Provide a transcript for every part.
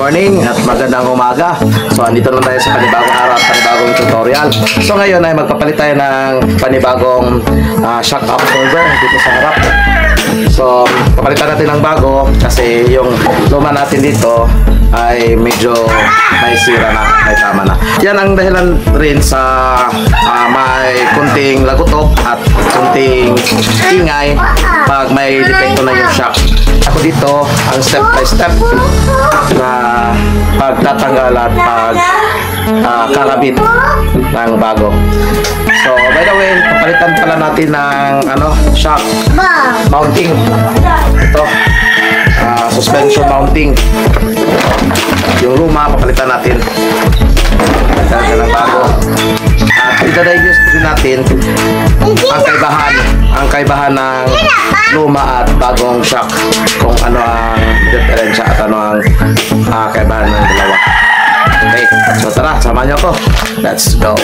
morning at magandang umaga. So andito naman tayo sa panibagong araw at panibagong tutorial. So ngayon ay magpapalit tayo ng panibagong shock absorber dito sa harap. So papalitan natin ng bago kasi yung luma natin dito ay medyo may sira na, may tama na. Yan ang dahilan rin sa may kunting lagutok at kunting ingay pag may depekto na yung shock. Ako dito ang step by step na pagtatanggal at kakabit ng bago. So by the way, papalitan pala natin ng shock mounting. Ito suspension mounting. Yung luma papalitan natin. Papalitan ng bago. At i-diagnose din natin ang kaibahan ng luma at bagong shock, kung ano ang diferensya at ano ang kaibahan ng dalawa. Okay, so tara, samahan niyo ako. Let's go.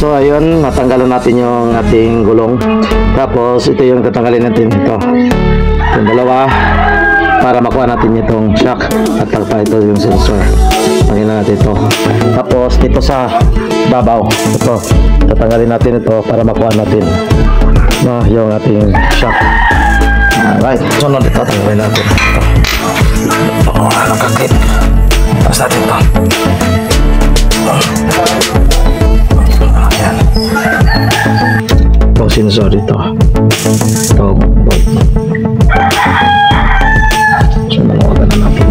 So ayun, natanggalan natin yung ating gulong. Tapos ito yung tatanggalin natin, ito yung dalawa, para makuha natin itong shock at pagpa ito yung sensor. Tanggalin natin ito. Tapos dito sa babaw, ito tatanggalin natin ito para makuha natin yung ating shock. Alright, sunod ito, tanggalin natin ito. Nakakit. Tapos natin ito. Ayan. Itong sensor dito. Ito. So, nalawagan na natin.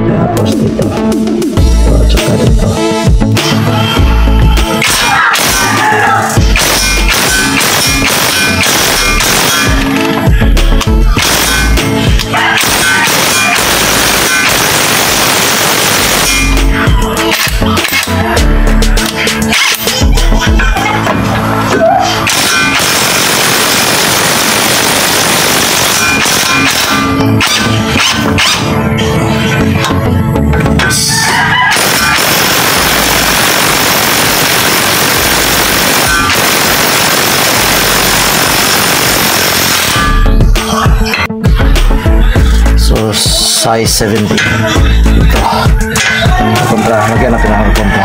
Tapos dito. At saka dito. So size 70 ito. Kontra, lagyan natin ang kontra.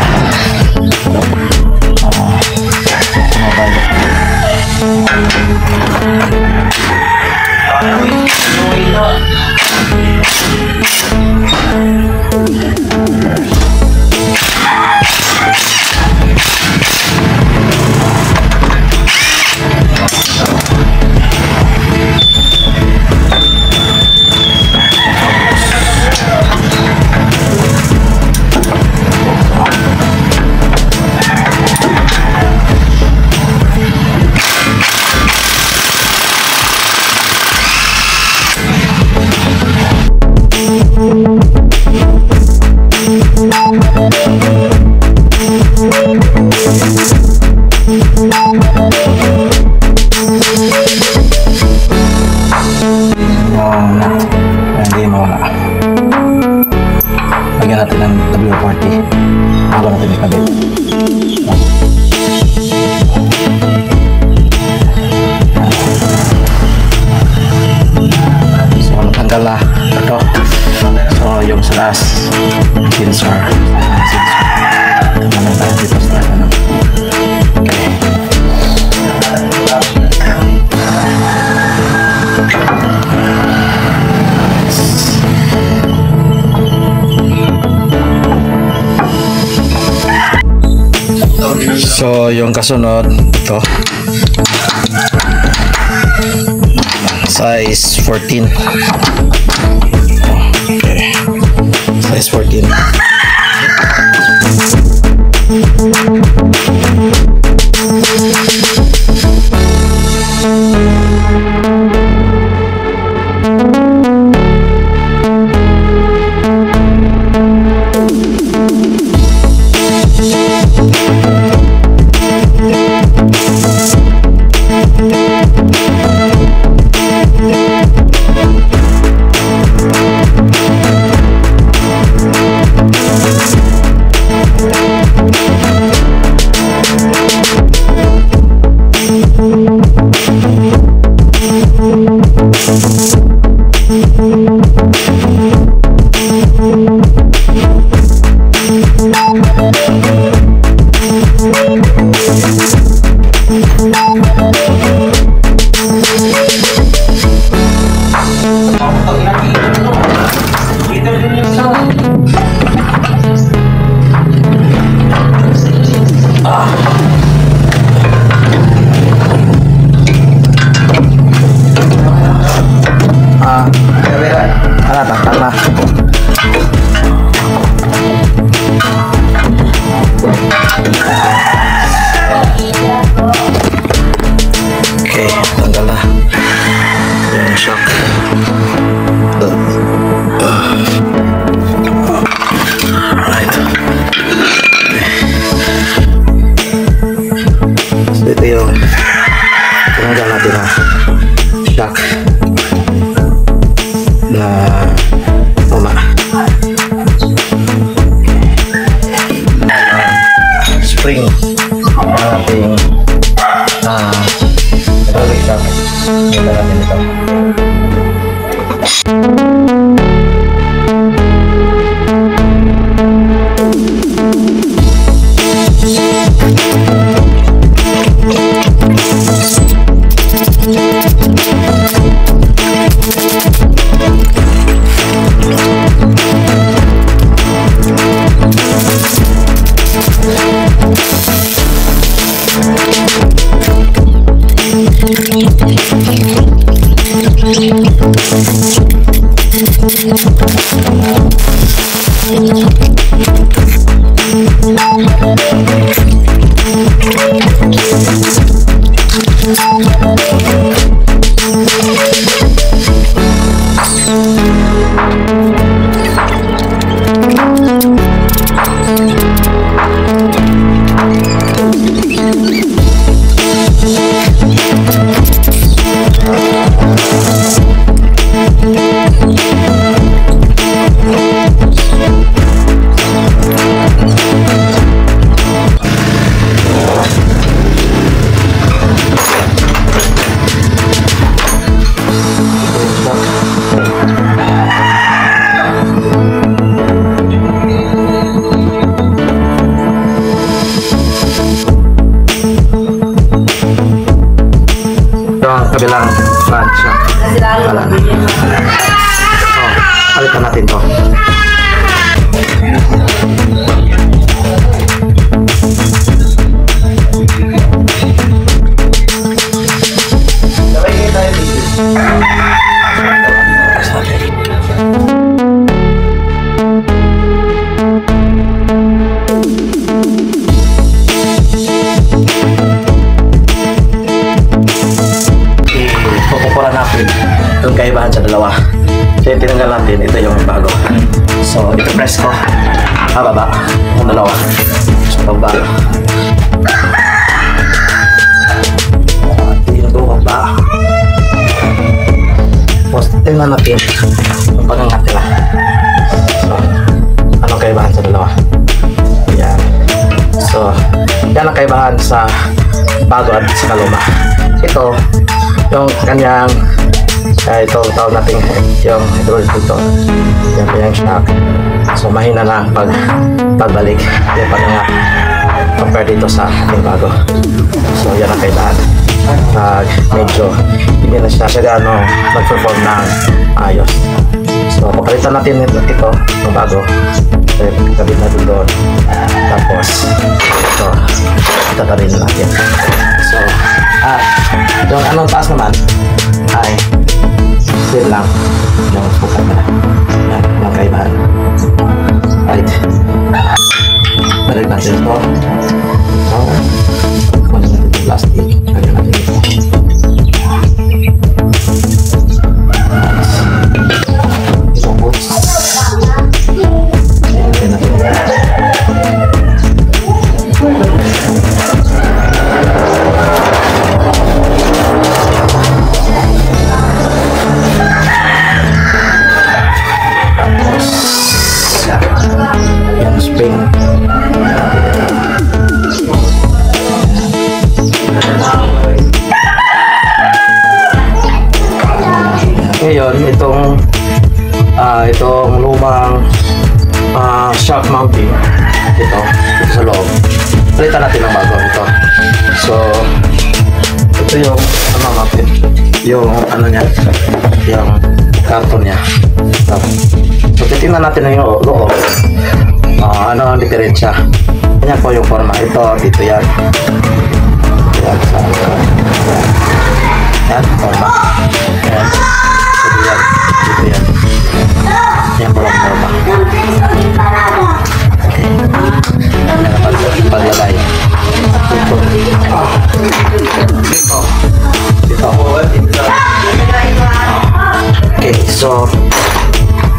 Hindi mo na. Lagyan natin ng W40 bago natin ikabit. So natanggal na ito. So yung slash sensor. Naman tayo dito sa ano. Okay. So, yung kasunod, ito. Size 14. Okay. Size 14. Okay, tanggal na yung shock. Alright. So ito yung tanggal natin na shock na spring ng ating hydraulic shock. Ganda natin ito. Kabilang front shock. Wala na. So, palitan natin to. Itong kaibahan sa dalawa. So yung tinanggal natin, ito yung bago. So ito press ko baba yung dalawa. So pagbago tinutulog ba. Tapos tingnan natin yung pagangat nila. So anong kaibahan sa dalawa. Yan. So yan ang kaibahan sa bago at sa kaluma. Ito yung kanyang ito tawag natin yung hydraulic dito. Yan po yung shock. So mahina na pagbalik yung pagangat compare dito sa ating bago. So yan ang kaibahan. Medyo hindi na siya mag-perform ng ayos. So papalitan natin ito yung bago. Kabit natin doon. Tapos ito rin natin. So, yung anong taas naman ay same lang yung sukat na yan, yung kaibahan. Right, balik natin ito. So, kung natin yung plastic, balik natin ito. Itong boots, balik natin ito. Yung spring ngayon itong lumang shock mounting ito sa loob, palitan natin ng bago ito. So ito yung natin yung niya, yung karton niya. So titingnan natin yung loob, ano ang diferensya. Ganyan po yung forma. Ito, dito yan. Yan, yan, forma. Yan. Dito yan. Dito yan. Yan po ang forma. Okay. Yan, paglalay. Dito. Dito. Dito. Okay, so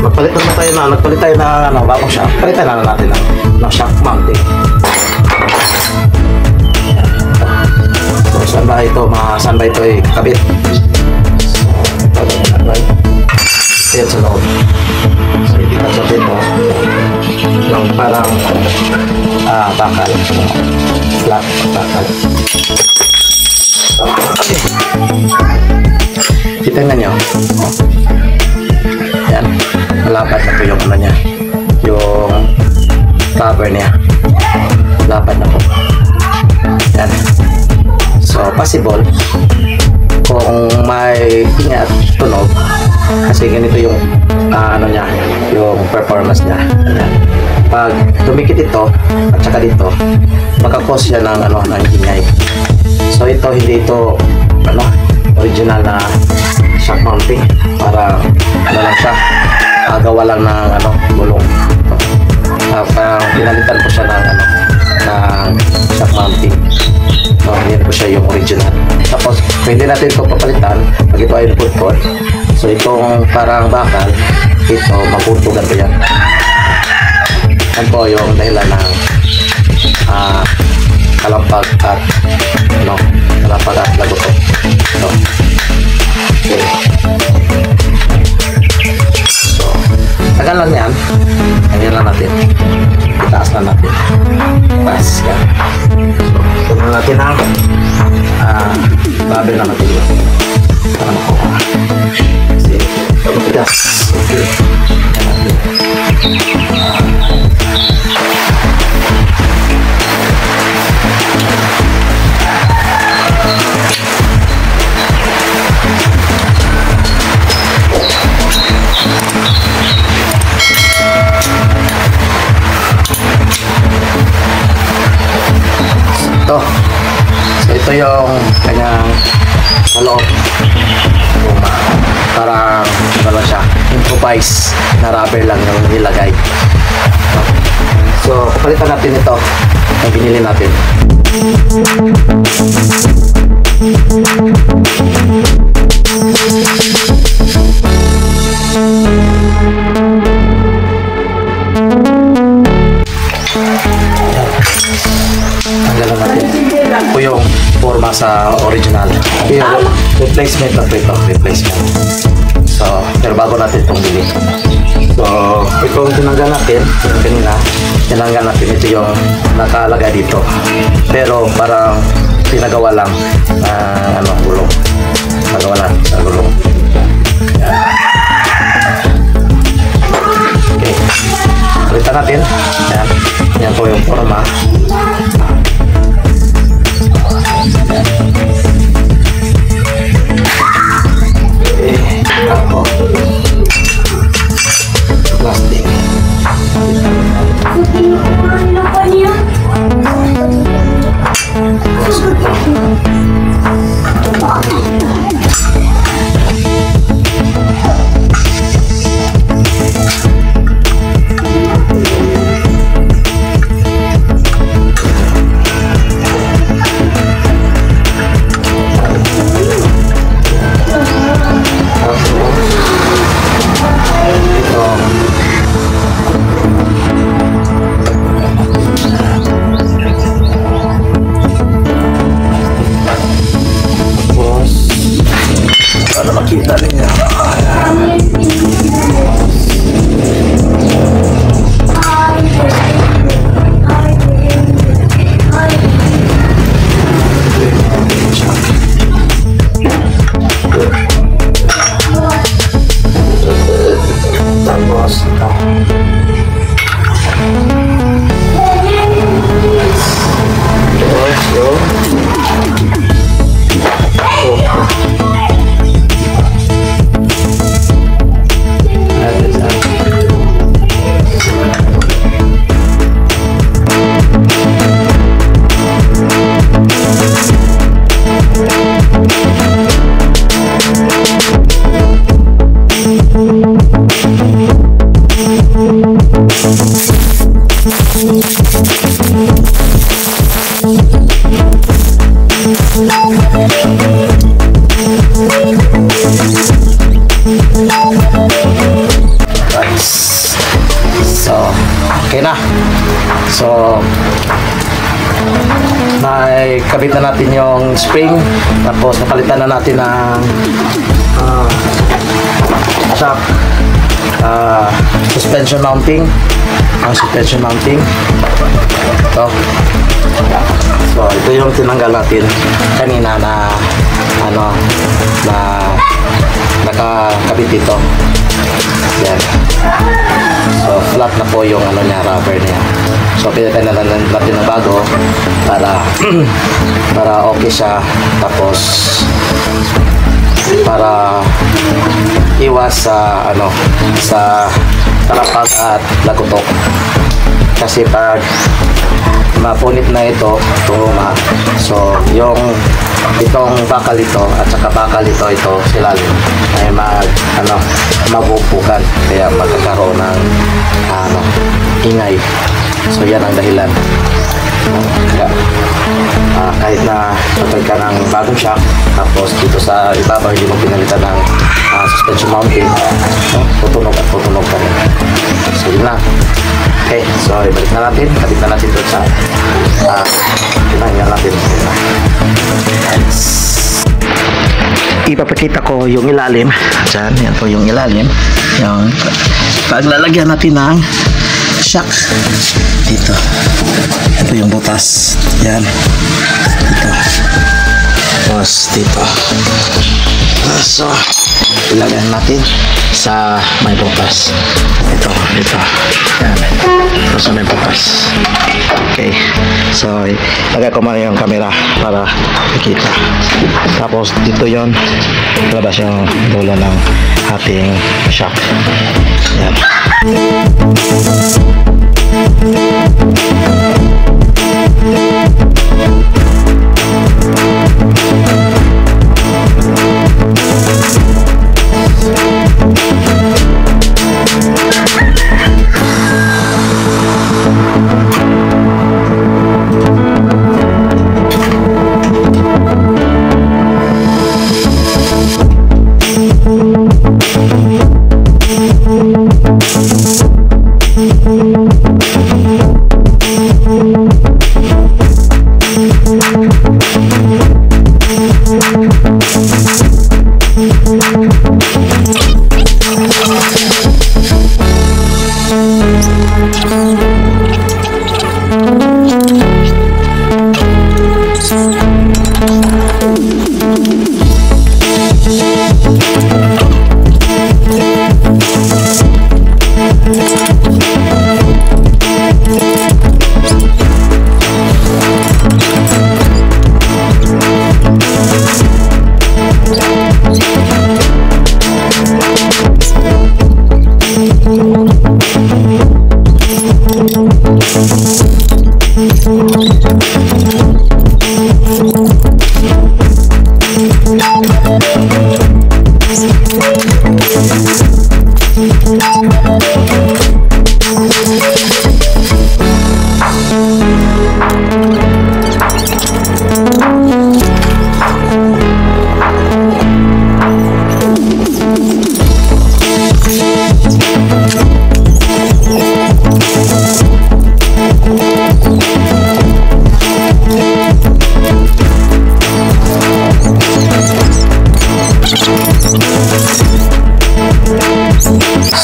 nagpalit tayo na bagong shock. Palitan na natin ng shock mounting. So saan ba ito ikakabit? So ayan sa loob. So hindi ka sabit mo yung parang bakal, flat bakal. Okay, titingnan nyo. Yan, malapad na po yung niya, yung cover niya, lapad na po. Yan. So possible kung may ingat tunog, kasi ganito yung niya, yung performance niya. Yan. Pag tumikit ito at saka dito, magkakos siya ng ng ingay. So ito, hindi ito original na shock mounting, para lang siya, gawa lang ng gulong. Parang pinalitan po siya ng shock mounting. So yan po siya yung original. Tapos pwede natin ito papalitan pag ito ay input port. So itong parang bakal, ito maputugan ko yan. Yan po yung dahilan ng kalampag at kalampag at lagoto. So, okay. So, tagal lang yan. Ganyan lang natin. Itaas lang natin. Taas yan. So, ito natin ang babel na natin yun. Para makuha. Kasi, itaas. Okay. Ito. So ito yung kanyang loob. Parang siya, improvise na rubber lang yung nilagay. So palitan natin ito ang binili natin. Tanggalan natin. Ito yung forma sa original. Ito yung replacement na ito. Replacement. So, pero bago natin itong bili. So, itong tinanggal natin, yung kanina, tinanggal natin, ito yung nakalagay dito. Pero parang pinagawa lang gulong. Pinagawa lang sa gulong. Okay. Palitan natin. Yan. Yan po yung forma. Ako. Plastic. So, okay na. So, kabit na natin yung spring. Tapos, napalitan na natin ng shock suspension mounting. Suspension mounting. Ito. So, ito yung tinanggal natin kanina na nakakabit dito. Yan. So, flat na po yung rubber niya. So, pinatay na natin ng bago para okay siya. Tapos, para iwas sa talapag at lagutok. Kasi pag mapunit na ito, turuma. So, itong bakal ito at saka bakal ito silalim ay mabubukan, kaya magkakaroon ng ingay. So, yan ang dahilan. Kaya, kahit na patay ka ng bagong shock, tapos dito sa ibabaw hindi mo pinalitan ng suspension mounting, tutunog at tutunog ka rin. So, yun lang. Okay, so ibalik na natin, kabit na natin doon sa pinangyan natin. Ipapakita ko yung ilalim. Diyan, yan po yung ilalim. Yung paglalagyan natin ng shock dito. Ito yung butas. Yan. Dito. Tapos dito. So, ilagyan natin sa may butas. Ito. Yan. Ito sa may butas. Okay. So, lagay ko muna yung camera para makita. Tapos, dito yon labas yung dulo ng ating shock. Yan.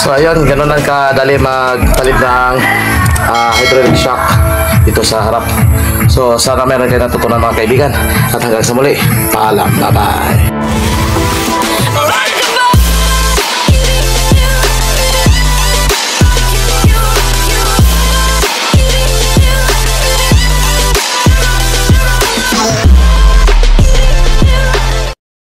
So ayun, ganun lang kadali magpalit ng hydraulic shock dito sa harap. So sana meron kayo natutunan mga kaibigan. At hanggang sa muli, paalam. Bye bye.